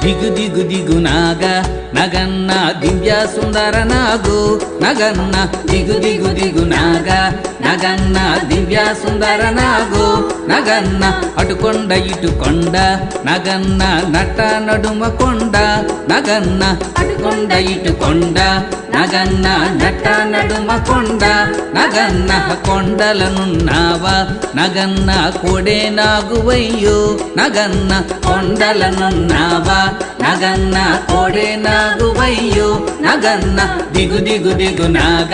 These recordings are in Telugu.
ದಿಗು ದಿಗು ದಿಗು ನಾಗ ನಗನ್ನ ದಿವ್ಯ ಸುಂದರ ನಾಗು ನಗನ್ನ ದಿಗು ದಿಗು ದಿಗು ನಾಗ ನಗನ್ನ ದಿವ್ಯ ಸುಂದರ ನಾಗು ನಗನ್ನ ಅಟುಕೊಂಡ ಇಟುಕೊಂಡ ನಗನ್ನ ನಟ ನಡುಮ ಕೊಂಡ ನಗನ್ನ ಅಟುಕೊಂಡ ಇಟುಕೊಂಡ నగన్న నట్ట నడుమ కొండ నగన్న కొండలనున్నావ నగన్న కోడే నాగువయ్యో నగన్న కొండలనున్నావ నగన్న కోడే నాగువయ్యో నగన్న దిగు దిగు దిగు నాగ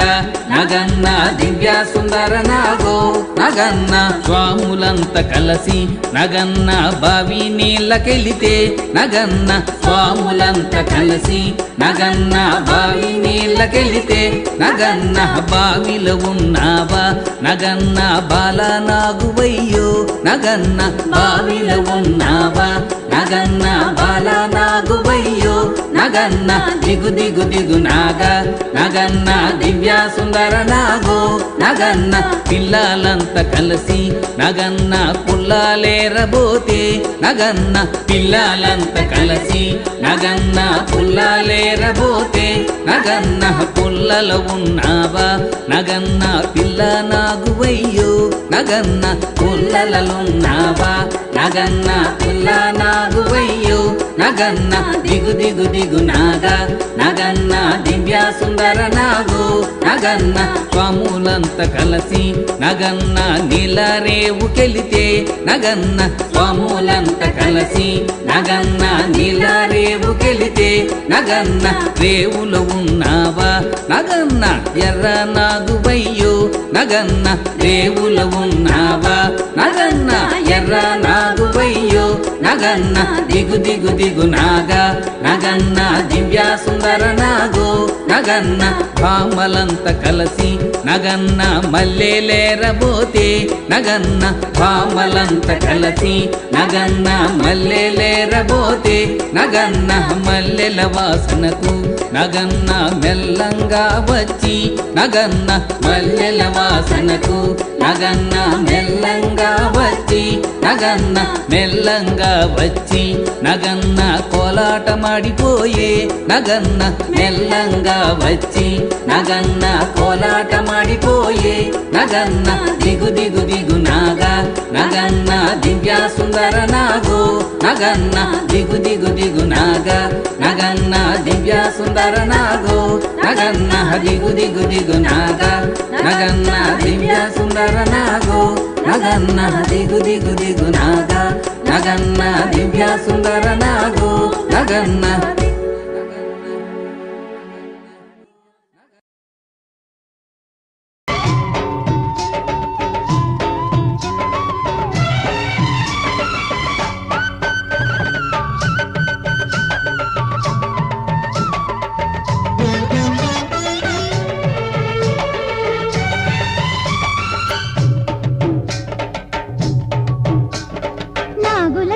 నగన్న దివ్య సుందర సుందర నాగో నగన్న స్వాములంత కలసి నగన్న బావి నీళ్ళకెళితే నగన్న స్వాములంత కలిసి నగన్న బావి నీళ్ళకెళితే నగన్న బావిలో ఉన్నావా నగన్న బాలనాగువయ్యో నగన్న బావిలో ఉన్నావా నగన్న బాలనాగువయ్యో నగన్న దిగు దిగు దిగు నాగా నగన్న దివ్య సుందర నాగో నగన్న పిల్లలంత కలిసి నగన్న పుల్లాలేరబోతే నగన్న పిల్లలంత కలిసి నగన్న పుల్లాలేరబోతే నగన్న పుల్లలో ఉన్నావా నగన్న పిల్ల నాగువయ్యో నగన్న పుల్లలలున్నావా నగన్న పుల్ల నాగువయ్యో నగన్న దిగు దిగు దిగు నాగా నగన్న దివ్య సుందర నాగో నగన్న స్వాములంత కలిసి నగన్న నీలరేవుకెళితే నగన్న స్వాములంత కలిసి నగన్న నీలరేవుకెళితే నగన్న రేవులో ఉన్నావా నగన్న ఎర్ర నాగువయ్యో నగన్న రేవులో ఉన్నావా నగన్న ఎర్ర నాగువయ్యో నగన్న దిగు దిగు దిగు నాగా నగన్న దివ్య సుందర నాగో నగన్న భామలంత కలిసి నగన్న మల్లెలేరబోతే నగన్న భామలంత కలిసి నగన్న మల్లెలేరబోతే నగన్న మల్లెల వాసనకు నగన్న మెల్లంగా వచ్చి నగన్న మల్లెల వాసనకు నగన్న మెల్లంగా వచ్చి నగన్న మెల్లంగా వచ్చి నగన్న కోలాటమాడిపోయే నగన్న మెల్లంగా వచ్చి నగన్న కోలాటమాడిపోయే నగన్న దిగు దిగు దిగు నాగా నగన్న దివ్య సుందర నాగో నగన్న దిగు దిగు దిగు నాగా నగన్న దివ్య సుందర నాగో నగన్న దిగు దిగు దిగు నాగా నగన్న దివ్య సుందర నాగో నగన్న దిగు దిగు దిగు నాగా నగన్న దివ్య సుందర నాగో నగన్న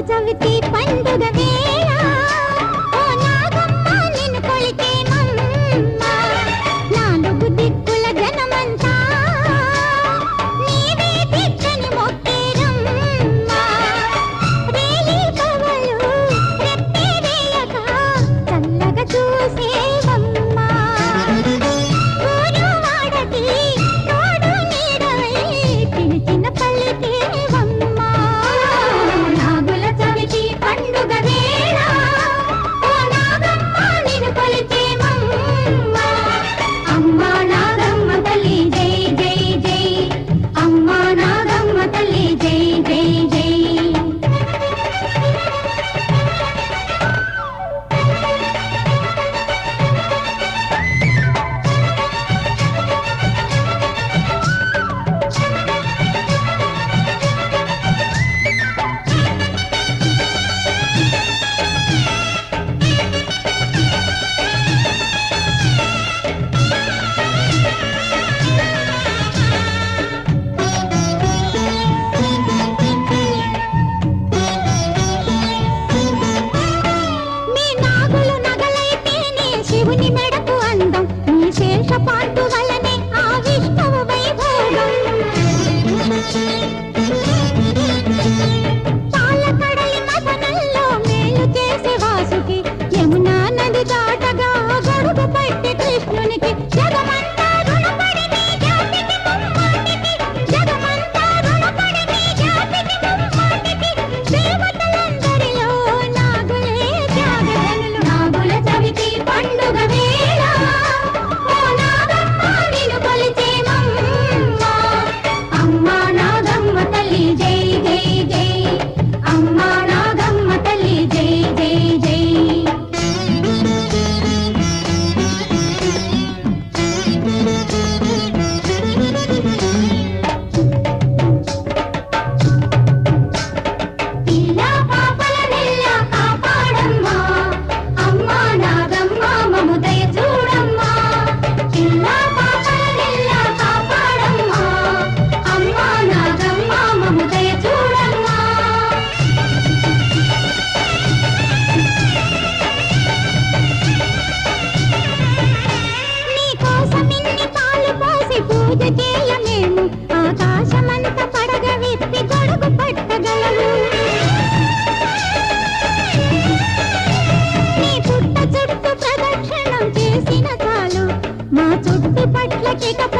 చవితి పండుగ వేళ ఓ నాగమ్మ నిన్ను కొలిచేమమ్మ నాలుగు దిక్కుల జనమంతా నీవే దిక్కని మొక్కేరమ్మ రేయి పవలు రెప్పే వేయక చల్లగా చూసేవమ్మ ఊరు వాడకి తోడు నీడవై పిలిచిన పలికేవమ్మ పండుగ వేళ కటిక